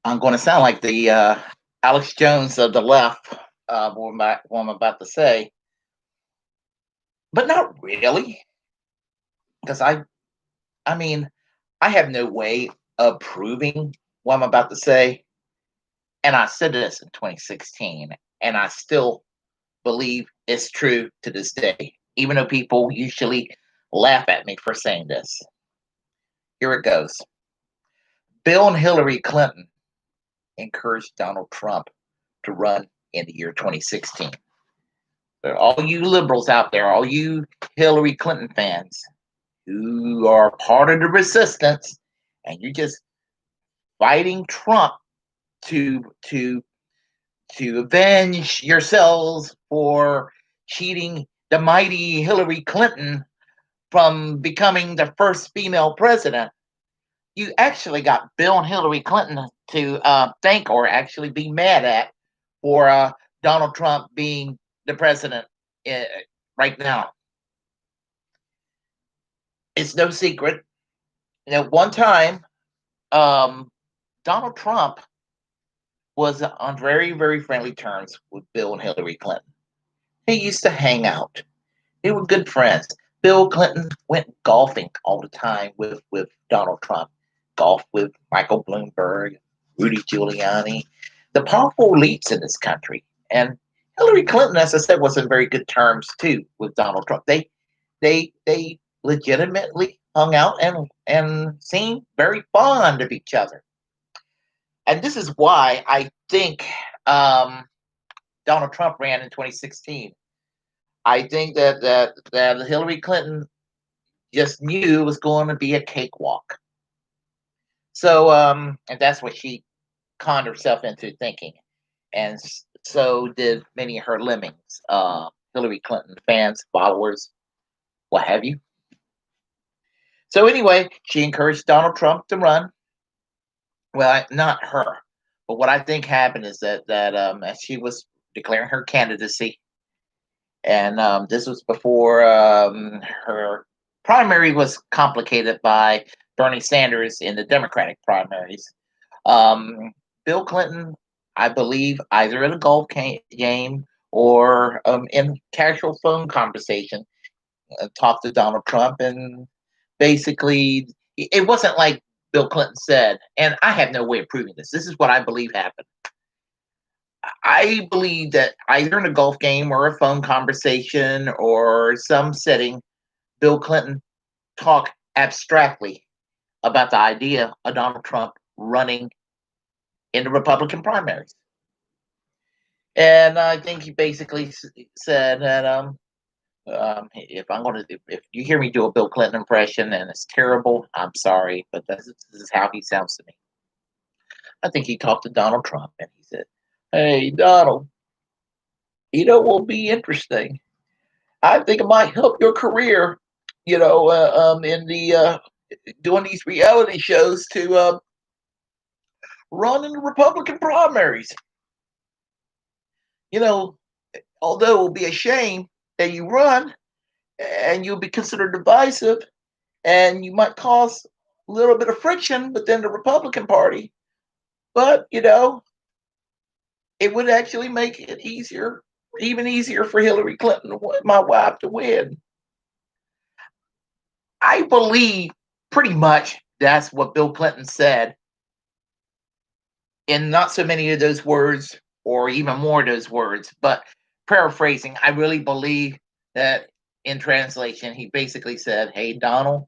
I'm going to sound like the Alex Jones of the left, what I'm about to say, but not really, because I mean, I have no way of proving what I'm about to say, and I said this in 2016, and I still believe it's true to this day, even though people usually laugh at me for saying this. Here it goes. Bill and Hillary Clinton encouraged Donald Trump to run in the year 2016. All you liberals out there, all you Hillary Clinton fans who are part of the resistance, and you're just fighting Trump to to to avenge yourselves for cheating the mighty Hillary Clinton from becoming the first female president. You actually got Bill and Hillary Clinton to thank or actually be mad at for Donald Trump being the president uh, right now. It's no secret. At one time, um, Donald Trump was on very, very friendly terms with Bill and Hillary Clinton. They used to hang out. They were good friends. Bill Clinton went golfing all the time with Donald Trump. Golf with Michael Bloomberg, Rudy Giuliani, the powerful elites in this country. And Hillary Clinton, as I said, was in very good terms too with Donald Trump. They legitimately hung out and seemed very fond of each other. And this is why I think um, Donald Trump ran in 2016. I think that Hillary Clinton just knew it was going to be a cakewalk. So and that's what she conned herself into thinking, and so did many of her lemmings, Hillary Clinton fans, followers, what have you. So anyway, she encouraged Donald Trump to run. Well, not her, but what I think happened is that as she was declaring her candidacy, and this was before her primary was complicated by Bernie Sanders in the Democratic primaries. Um, Bill Clinton, I believe, either at a game or in casual phone conversation, talked to Donald Trump, and basically, it wasn't like Bill Clinton said. And I have no way of proving this. This is what I believe happened. I believe that either in a golf game or a phone conversation or some setting, Bill Clinton talked abstractly about the idea of Donald Trump running in the Republican primaries. And I think he basically said that if I'm going to, if you hear me do a Bill Clinton impression and it's terrible, I'm sorry, but this is how he sounds to me. I think he talked to Donald Trump and he said, "Hey, Donald, what will be interesting? I think it might help your career, in the doing these reality shows to run in the Republican primaries. You know, although it will be a shame that you run and you'll be considered divisive and you might cause a little bit of friction within the Republican Party, but it would actually make it easier, even easier for Hillary Clinton, my wife, to win." I believe pretty much that's what Bill Clinton said, in not so many of those words, or even more of those words, but paraphrasing, I really believe that in translation, he basically said, "Hey, Donald,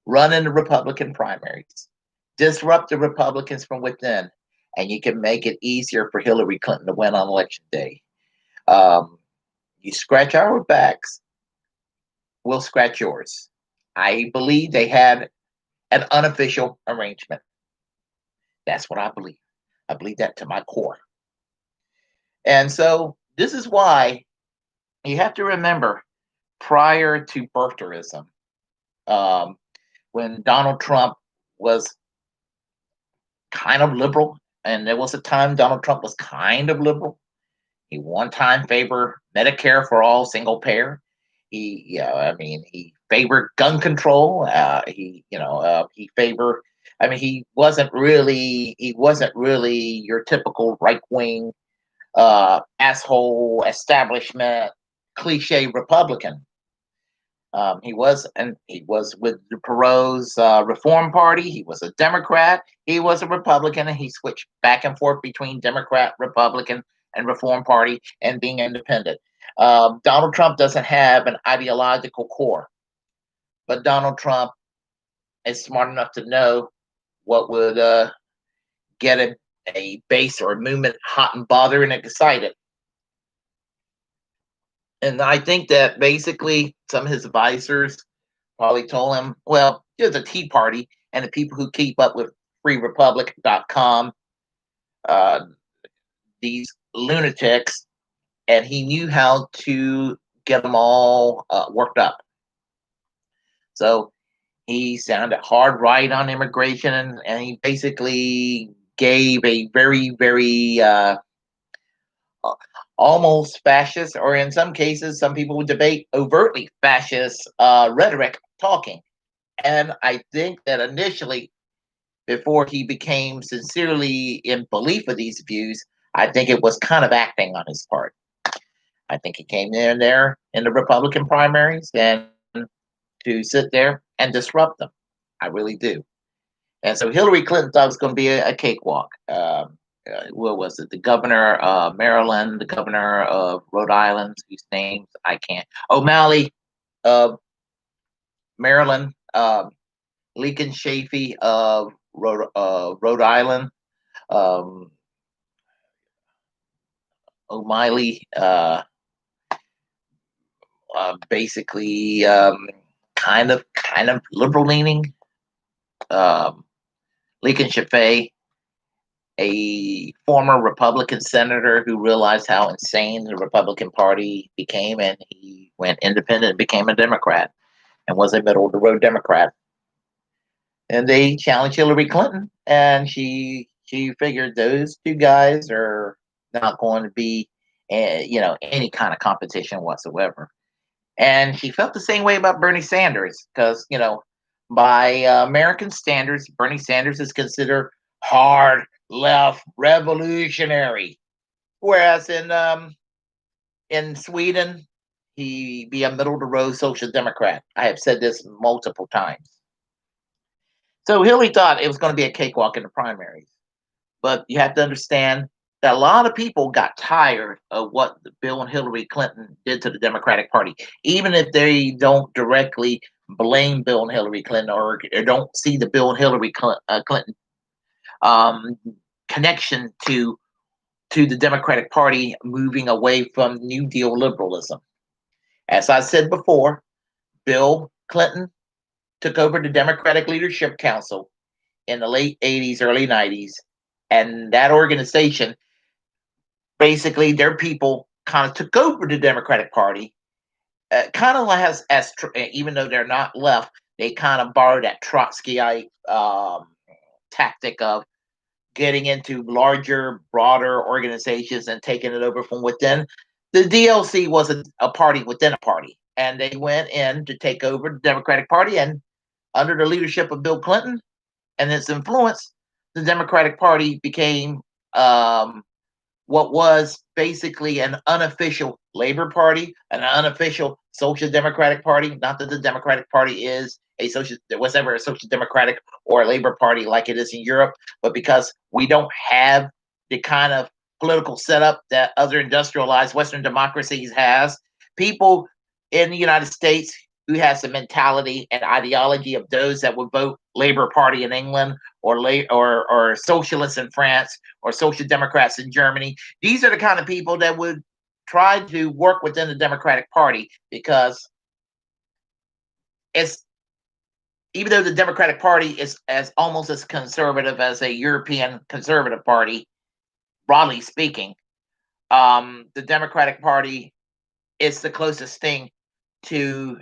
run in the Republican primaries, disrupt the Republicans from within, and you can make it easier for Hillary Clinton to win on election day. Um, you scratch our backs, we'll scratch yours." I believe they had an unofficial arrangement. That's what I believe. I believe that to my core. And so this is why you have to remember, prior to birtherism, um, when Donald Trump was kind of liberal, and there was a time Donald Trump was kind of liberal. He one time favored Medicare for all, single payer. He favored gun control. He favored I mean, he wasn't really your typical right wing asshole establishment cliche Republican. He was with the Perot's Reform Party. He was a Democrat. He was a Republican, and he switched back and forth between Democrat, Republican, and Reform Party, and being independent. Donald Trump doesn't have an ideological core, but Donald Trump is smart enough to know what would get a base or a movement hot and bothered and excited. And I think that basically some of his advisors probably told him, well, you're the Tea Party, and the people who keep up with freerepublic.com, uh, these lunatics, and he knew how to get them all worked up. So he sounded hard right on immigration, and he basically gave a very, very uh, almost fascist, or in some cases, some people would debate overtly fascist rhetoric talking. And I think that initially, before he became sincerely in belief of these views, I think it was kind of acting on his part. I think he came in there in the Republican primaries and to sit there and disrupt them. I really do. And so Hillary Clinton thought it was going to be a cakewalk. What was it? The governor of Maryland, the governor of Rhode Island, whose names I can't. O'Malley of Maryland, Lincoln Chafee of Rhode Island, um, O'Malley, basically kind of liberal leaning. Um, Lincoln Chafee, a former Republican senator who realized how insane the Republican Party became, and he went independent and became a Democrat and was a middle of the road Democrat. And they challenged Hillary Clinton, and she figured those two guys are not going to be, any kind of competition whatsoever. And she felt the same way about Bernie Sanders because by American standards, Bernie Sanders is considered hard left revolutionary, whereas in Sweden he be a middle of the road social democrat. I have said this multiple times. So Hillary thought it was going to be a cakewalk in the primaries. But you have to understand that a lot of people got tired of what Bill and Hillary Clinton did to the Democratic Party, even if they don't directly blame Bill and Hillary Clinton, or don't see the Bill and Hillary Clinton um, connection to the Democratic Party moving away from New Deal liberalism. As I said before, Bill Clinton took over the Democratic Leadership Council in the late 80s, early 90s, and that organization, basically their people kind of took over the Democratic Party, kind of even though they're not left, they kind of borrowed that Trotskyite tactic of getting into larger, broader organizations and taking it over from within. The DLC was a party within a party, and they went in to take over the Democratic Party, and under the leadership of Bill Clinton and its influence, the Democratic Party became what was basically an unofficial Labor Party, an unofficial Social Democratic Party. Not that the Democratic Party is there was ever a Social Democratic or a Labor Party like it is in Europe, but because we don't have the kind of political setup that other industrialized Western democracies has, people in the United States who has the mentality and ideology of those that would vote Labor Party in England, or socialists in France, or social democrats in Germany. These are the kind of people that would try to work within the Democratic Party, because it's even though the Democratic Party is as almost as conservative as a European conservative party, broadly speaking, the Democratic Party is the closest thing to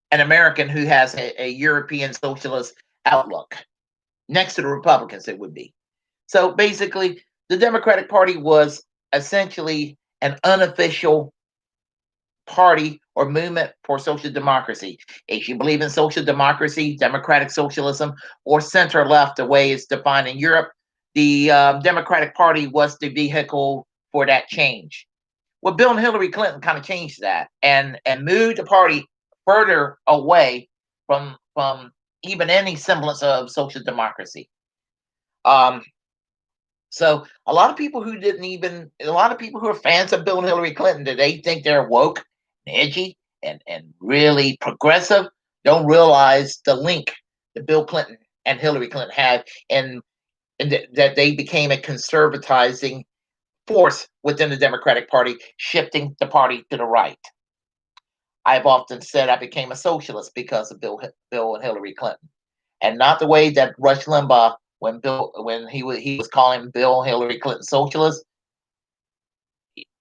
an American who has a European socialist outlook. Next to the Republicans, it would be. So basically, the Democratic Party was essentially an unofficial party or movement for social democracy. If you believe in social democracy, democratic socialism, or center left, the way it's defined in Europe, the Democratic Party was the vehicle for that change. Well, Bill and Hillary Clinton kind of changed that and moved the party further away from even any semblance of social democracy. Um, so a lot of people who are fans of Bill and Hillary Clinton, that they think they're woke, and edgy, and really progressive, don't realize the link that Bill Clinton and Hillary Clinton had, and that they became a conservatizing force within the Democratic Party, shifting the party to the right. I've often said I became a socialist because of Bill and Hillary Clinton, and not the way that Rush Limbaugh, when he was calling Bill and Hillary Clinton socialists.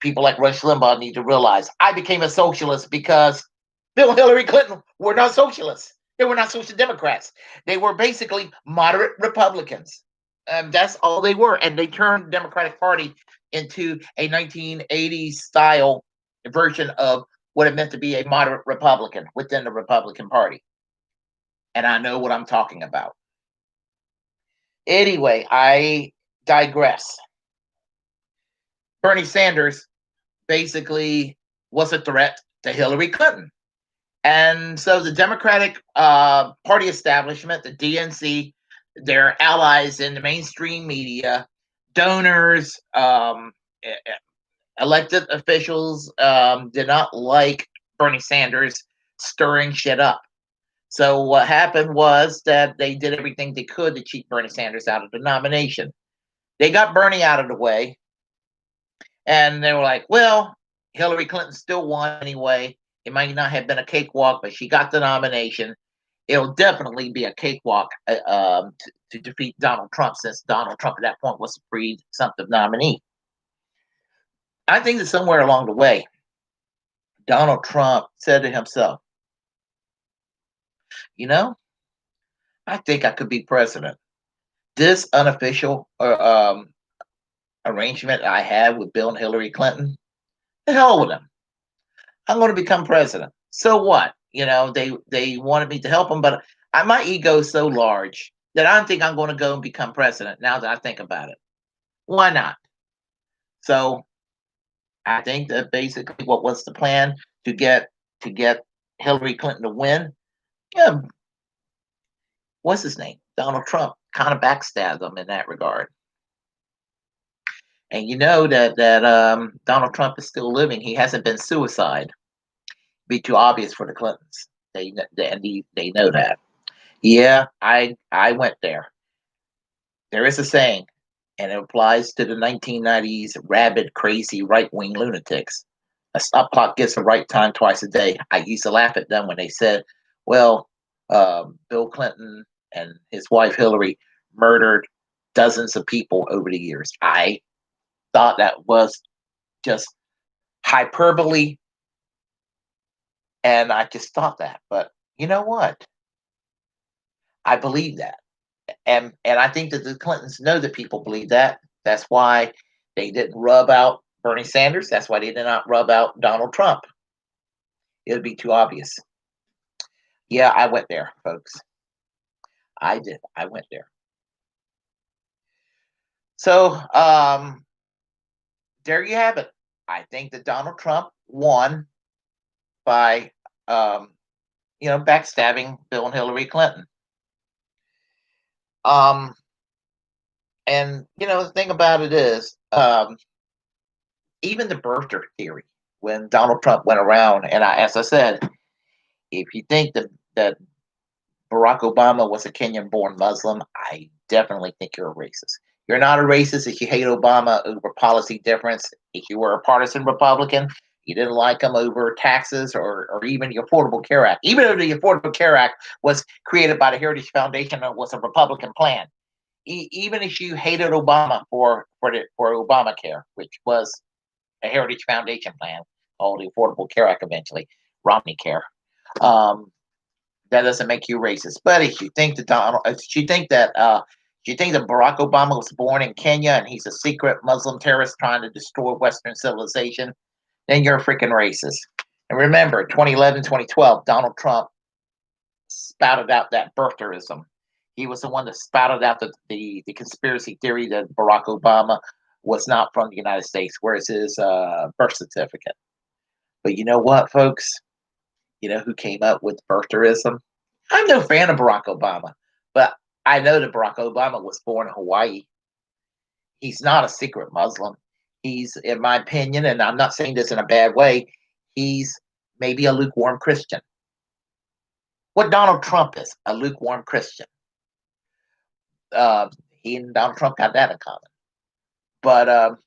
People like Rush Limbaugh need to realize I became a socialist because Bill and Hillary Clinton were not socialists. They were not social democrats. They were basically moderate Republicans. That's all they were, and they turned the Democratic Party into a 1980s style version of what it meant to be a moderate Republican within the Republican Party. And I know what I'm talking about. Anyway, I digress. Bernie Sanders basically was a threat to Hillary Clinton. And so the Democratic Party establishment, the DNC, their allies in the mainstream media, donors, elected officials did not like Bernie Sanders stirring shit up. So what happened was that they did everything they could to cheat Bernie Sanders out of the nomination. They got Bernie out of the way, and they were like, well, Hillary Clinton still won anyway. It might not have been a cakewalk, but she got the nomination. It'll definitely be a cakewalk to defeat Donald Trump, since Donald Trump at that point was the presumptive nominee. I think that somewhere along the way, Donald Trump said to himself, you know, I think I could be president. This unofficial arrangement I have with Bill and Hillary Clinton, the hell with them. I'm going to become president. So what? They wanted me to help them, but my ego is so large that I don't think I'm going to go and become president. Now that I think about it, why not? So I think that basically what was the plan to get Hillary Clinton to win? Yeah, what's his name? Donald Trump kind of backstabbed them in that regard. And you know that Donald Trump is still living. He hasn't been suicide. Be too obvious for the Clintons. They know that. Yeah, I went there. There is a saying, and it applies to the 1990s rabid, crazy right-wing lunatics. A stop clock gets the right time twice a day. I used to laugh at them when they said, well, Bill Clinton and his wife Hillary murdered dozens of people over the years. I thought that was just hyperbole, and I just thought that. But you know what? I believe that. And I think that the Clintons know that people believe that. That's why they didn't rub out Bernie Sanders. That's why they did not rub out Donald Trump. It would be too obvious. Yeah, I went there, folks. I did. I went there. So there you have it. I think that Donald Trump won by backstabbing Bill and Hillary Clinton. And the thing about it is, even the birther theory, when Donald Trump went around, and as I said, if you think that Barack Obama was a Kenyan-born Muslim, I definitely think you're a racist. You're not a racist if you hate Obama over policy difference. If you were a partisan Republican, you didn't like him over taxes or even the Affordable Care Act. Even though the Affordable Care Act was created by the Heritage Foundation and was a Republican plan. Even if you hated Obama for Obamacare, which was a Heritage Foundation plan called the Affordable Care Act eventually, Romney Care. That doesn't make you racist. But if you think that Barack Obama was born in Kenya and he's a secret Muslim terrorist trying to destroy Western civilization, then you're a freaking racist. And remember, 2011, 2012, Donald Trump spouted out that birtherism. He was the one that spouted out the conspiracy theory that Barack Obama was not from the United States, whereas his birth certificate. But you know what, folks? You know who came up with birtherism? I'm no fan of Barack Obama, but I know that Barack Obama was born in Hawaii. He's not a secret Muslim. He's, in my opinion, and I'm not saying this in a bad way, he's maybe a lukewarm Christian. What Donald Trump is, a lukewarm Christian. Uh, he and Donald Trump got that in common. But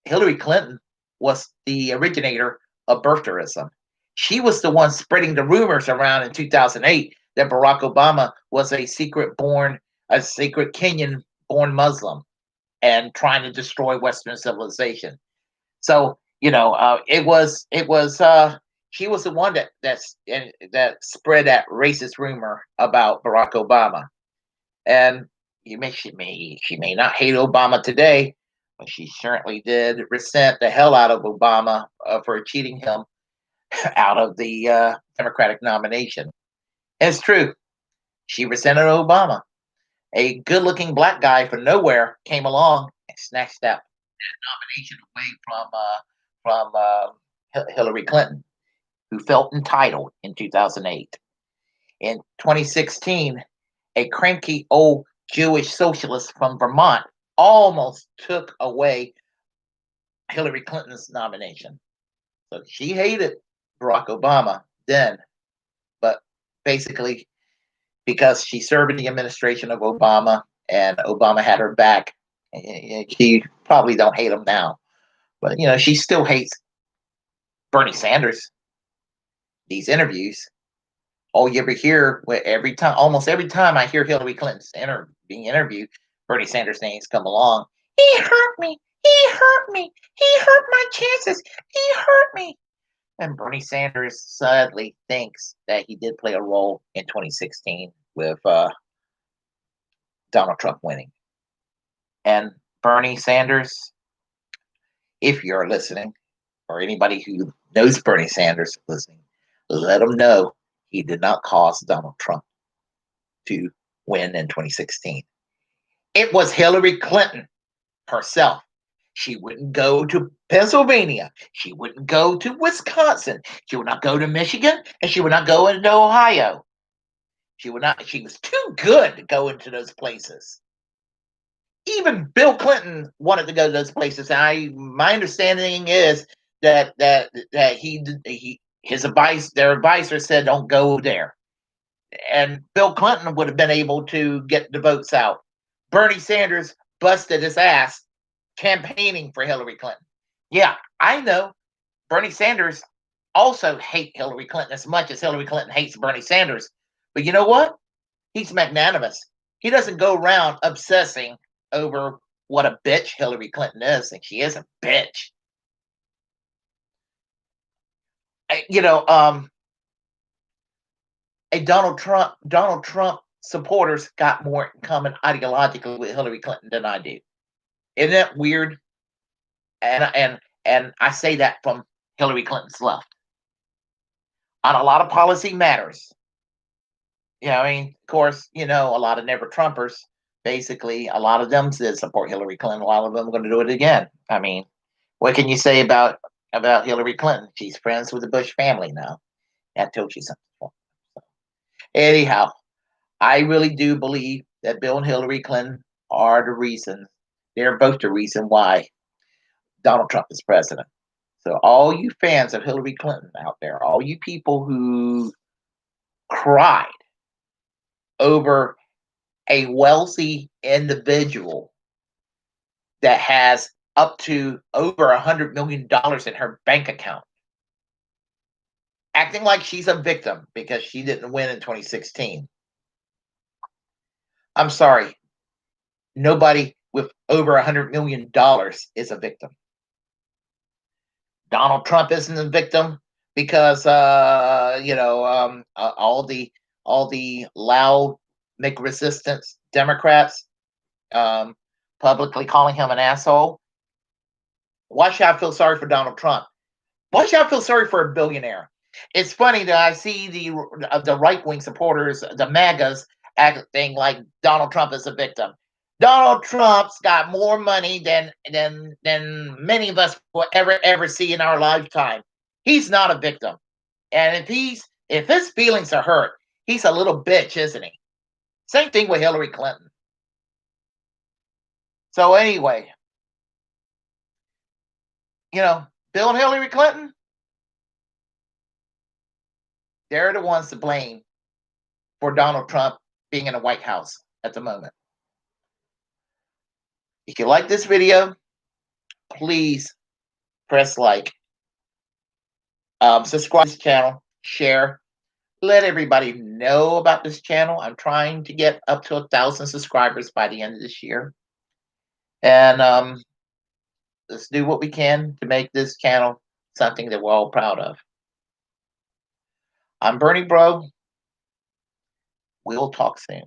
Hillary Clinton was the originator of birtherism. She was the one spreading the rumors around in 2008 that Barack Obama was a secret Kenyan born Muslim and trying to destroy Western civilization. So she was the one that spread that racist rumor about Barack Obama. And she may not hate Obama today, but she certainly did resent the hell out of Obama for cheating him out of the Democratic nomination. It's true. She resented Obama. A good-looking black guy from nowhere came along and snatched that nomination away from Hillary Clinton, who felt entitled in 2008. In 2016, a cranky old Jewish socialist from Vermont almost took away Hillary Clinton's nomination. So she hated Barack Obama then, but basically because she served in the administration of Obama and Obama had her back, she probably don't hate him now. But she still hates Bernie Sanders. These interviews, all you ever hear almost every time I hear Hillary Clinton's being interviewed, Bernie Sanders' names come along. He hurt me. He hurt me. He hurt my chances. He hurt me. And Bernie Sanders sadly thinks that he did play a role in 2016 with Donald Trump winning. And Bernie Sanders, if you're listening, or anybody who knows Bernie Sanders listening, let him know he did not cause Donald Trump to win in 2016. It was Hillary Clinton herself. She wouldn't go to Pennsylvania. She wouldn't go to Wisconsin. She would not go to Michigan, and she would not go into Ohio. She would not. She was too good to go into those places. Even Bill Clinton wanted to go to those places. My understanding is that their advisor said don't go there, and Bill Clinton would have been able to get the votes out. Bernie Sanders busted his ass campaigning for Hillary Clinton. Yeah, I know Bernie Sanders also hates Hillary Clinton as much as Hillary Clinton hates Bernie Sanders. But you know what? He's magnanimous. He doesn't go around obsessing over what a bitch Hillary Clinton is, and she is a bitch. A Donald Trump supporters got more in common ideologically with Hillary Clinton than I do. Isn't that weird? And I say that from Hillary Clinton's left on a lot of policy matters. Of course, a lot of never Trumpers, basically, a lot of them did support Hillary Clinton. A lot of them are going to do it again. What can you say about Hillary Clinton? She's friends with the Bush family now. That tells you something. Anyhow, I really do believe that Bill and Hillary Clinton are the reason. They're both the reason why Donald Trump is president. So all you fans of Hillary Clinton out there, all you people who cried over a wealthy individual that has up to over $100 million in her bank account, acting like she's a victim because she didn't win in 2016. I'm sorry. Nobody with over $100 million is a victim. Donald Trump isn't a victim because all the loud make resistance Democrats publicly calling him an asshole. Why should I feel sorry for Donald Trump? Why should I feel sorry for a billionaire? It's funny that I see the right wing supporters, the MAGAs, acting like Donald Trump is a victim. Donald Trump's got more money than many of us will ever see in our lifetime. He's not a victim, and if his feelings are hurt, he's a little bitch, isn't he? Same thing with Hillary Clinton. So anyway, Bill and Hillary Clinton, they're the ones to blame for Donald Trump being in the White House at the moment. If you like this video, please press like, subscribe to this channel, share, let everybody know about this channel. I'm trying to get up to 1,000 subscribers by the end of this year. And let's do what we can to make this channel something that we're all proud of. I'm Bernie Bro. We'll talk soon.